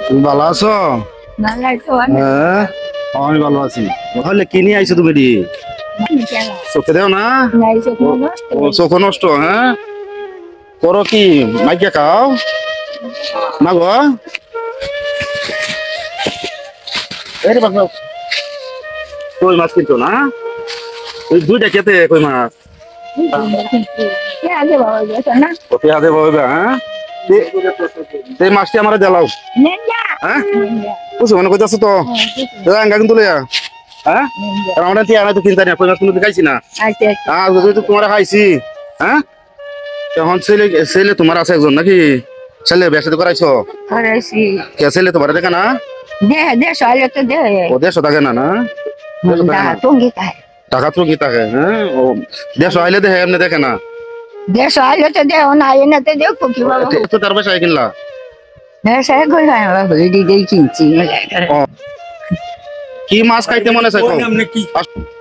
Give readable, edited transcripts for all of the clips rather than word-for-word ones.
তুমি ভালো আছো? হ্যাঁ আমি ভালো আছি। তাহলে কি নিয়ে আইছো তুমি? চোখে দেও না? ও চোখ নষ্ট? হ্যাঁ করো কি মাইকে খাও না গো? কই মাছ কিনতো না? ওই দুইটা খেতে কই মাছ হাতে পাবে? হ্যাঁ এই মাছটি আমার দেলাও। হ্যাঁ বুঝছো মনে করতেছো তো আঙ্গা কিন্তু লইয়া। হ্যাঁ আমরা টিয়া তো চিন্তা নেই, কই মাছ কোনো খাইছি না। তোমার খাইছি। হ্যাঁ এখন ছেলে ছেলে তোমার আছে একজন নাকি? ছেলে ব্যবসা করাইছো? কে ছেলে তোমার দেখে না? ও দেড়শো থাকে না? না টাকা তো কি থাকে? হ্যাঁ ও দেড়শো আইলে দেখে এমনি দেখে না? তার বাসায় কিনলা? কি মাছ খাইতে মনে চাই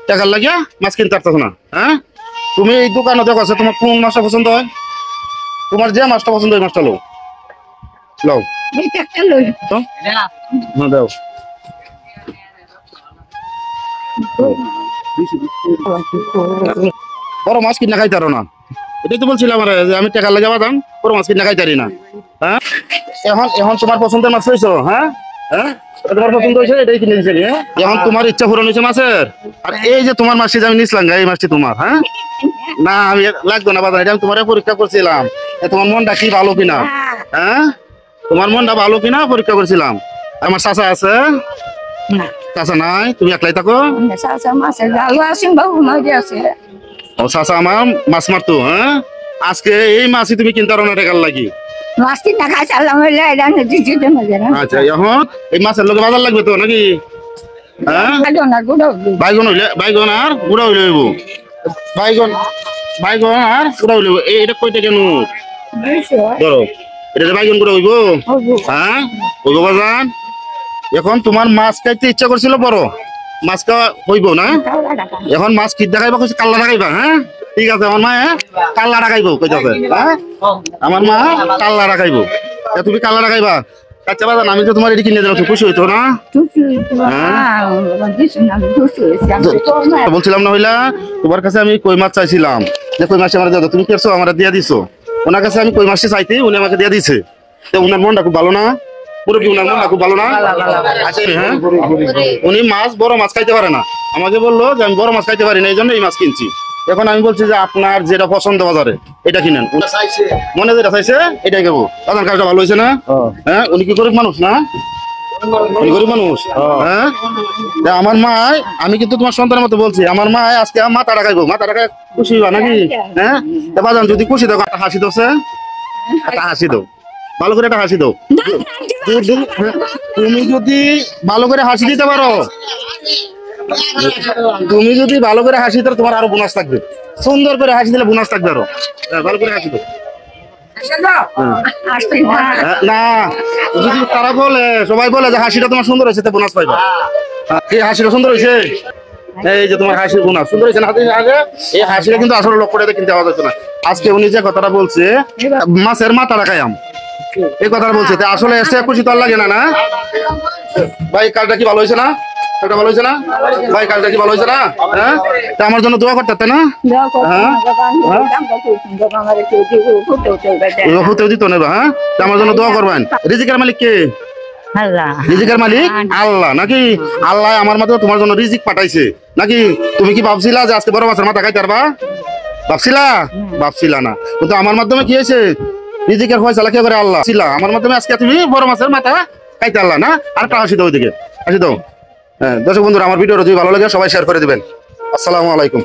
টাকার লাগিয়া মাছ কিনতে পারতো না? হ্যাঁ তুমি এই দোকানে দেখো তোমার কোন মাছটা পছন্দ হয়? তোমার যে মাছটা পছন্দ হয় মাছটা লো লও দাও। বড় মাছ কিনা খাইতে পারো না? এটাই তো বলছিলাম যে আমি টাকার লাগে বাদাম বড় মাছ কিনা খাইতে পারি না। হ্যাঁ এখন এখন তোমার পছন্দের মাছ হয়েছো? হ্যাঁ হ্যাঁ তোমার পছন্দ হয়েছে এটাই কিনে দিচ্ছি। এখন তোমার ইচ্ছা পূরণ হয়েছে মাছের। আর এই যে তোমার মাছটি আমি নিচ্ছিলাম এই মাছটি তোমার। হ্যাঁ না আমি লাগতো না বাজার, এটা আমি তোমার পরীক্ষা করছিলাম তোমার মনটা কি ভালো কিনা। হ্যাঁ তোমার মনটা ভালো কিনা পরীক্ষা করছিলাম। আমার চাচা আছে? চাচা নাই, তুমি একলাই থাকো? ও চাচা আমার মাছ মারতো। হ্যাঁ আজকে এই মাছই তুমি কিনতে পারো না টাকার লাগি? আচ্ছা এখন এই মাছের লোকে বাজার লাগবে তো নাকি? হ্যাঁ বাইগন হইলে বাইগন আর গুড়া হইলে হইব। বাইগন বাইগন আর গুড়া হইলে এটা কইটা কেন ধরো এটা বাইগন গুড়া হইব? হ্যাঁ হইব বাজান। এখন তোমার মাছ খাইতে ইচ্ছা করছিল বড় মাছ খাওয়া হইব না? এখন মাছ কি দেখাইবা কইছে কাল্লা দেখাইবা? হ্যাঁ ঠিক আছে আমার মা কাল্লা দেখাইবো কইতাছে। হ্যাঁ আমার মা কাল্লা দেখাইবো, তুমি কাল্লা দেখাইবা। আচ্ছা বাজান আমি তো তোমার এটি কিনে দিলাম, খুশি হইতো না? বলছিলাম না হইলা তোমার কাছে আমি কই মাছ চাইছিলাম যে কই মাছ আমার দাও, তুমি কেছো আমার দিয়ে দিছো। ওনার কাছে আমি কই মাছটি চাইতে উনি আমাকে দিয়ে দিছে। উনার মনটা খুব ভালো না? পুরোপুরি উনার মনটা খুব ভালো না? আচ্ছা হ্যাঁ উনি মাছ বড় মাছ খাইতে পারে না, আমাকে বললো যে আমি বড় মাছ খাইতে পারি না এই জন্য এই মাছ কিনছি। এখন আমি বলছি যে আপনার যেটা পছন্দ বাজারে এটা কিনেন। মনে যেটা চাইছে এটাই খাবো। বাজার কাজটা ভালো হয়েছে না? হ্যাঁ উনি কি গরিব মানুষ না? উনি গরিব মানুষ। হ্যাঁ আমার মা আমি কিন্তু তোমার সন্তানের মতো বলছি, আমার মা আজকে মাথা রাখাইবো, মাথা রাখায় খুশি হইবা নাকি? হ্যাঁ বাজান যদি খুশি দাও একটা হাসি দোছে, একটা হাসি দাও ভালো করে, একটা হাসি দাও। তুমি যদি ভালো করে হাসি দিতে পারো, তুমি যদি ভালো করে হাসি দাও তোমার আরো বোনাস থাকবে। সুন্দর করে হাসি দিলে বোনাস থাকবে আরো। ভালো করে হাসি দাও। না যদি তারা বলে সবাই বলে যে হাসিটা তোমার সুন্দর হয়েছে বোনাস পাইবা। এই হাসিটা সুন্দর হয়েছে, এই যে তোমার হাসির বোনাস সুন্দর হয়েছে না? এই হাসিটা কিন্তু আসলে লক্ষ্য করে কিনতে পাওয়া যেত না। আজকে উনি যে কথাটা বলছে মাছের মাথা রাখায়াম এই কথাটা বলছে, আসলে এসে খুশি তো আর লাগে না? না ভাই কাজটা কি ভালো হয়েছে না? এটা ভালো হয়েছে না ভাই? কাজটা কি ভালো হয়েছে না? হ্যাঁ আমার জন্য দোয়া করতে না? হ্যাঁ হতেও দিত না। হ্যাঁ আমার জন্য দোয়া করবেন। রিজিকের মালিক কে? রিজিকের মালিক আল্লাহ নাকি? আল্লাহ আমার মাত্র তোমার জন্য রিজিক পাঠাইছে নাকি? তুমি কি ভাবছিলা যে আজকে বড় মাছের মাথা খাইতে পারবা? ভাবছিলা? ভাবছিলা না, কিন্তু আমার মাধ্যমে কি হয়েছে রিজিকের ফয়সালা কে করে? আল্লাহ। আমার মাধ্যমে আজকে তুমি বড় মাছের মাথা খাইতে পারলা না? আরেকটা হাসি দাও ওইদিকে, হাসি দাও। হ্যাঁ দর্শক বন্ধুরা আমার ভিডিওটা যদি ভালো লাগে সবাই শেয়ার করে দিবেন। আসসালামু আলাইকুম।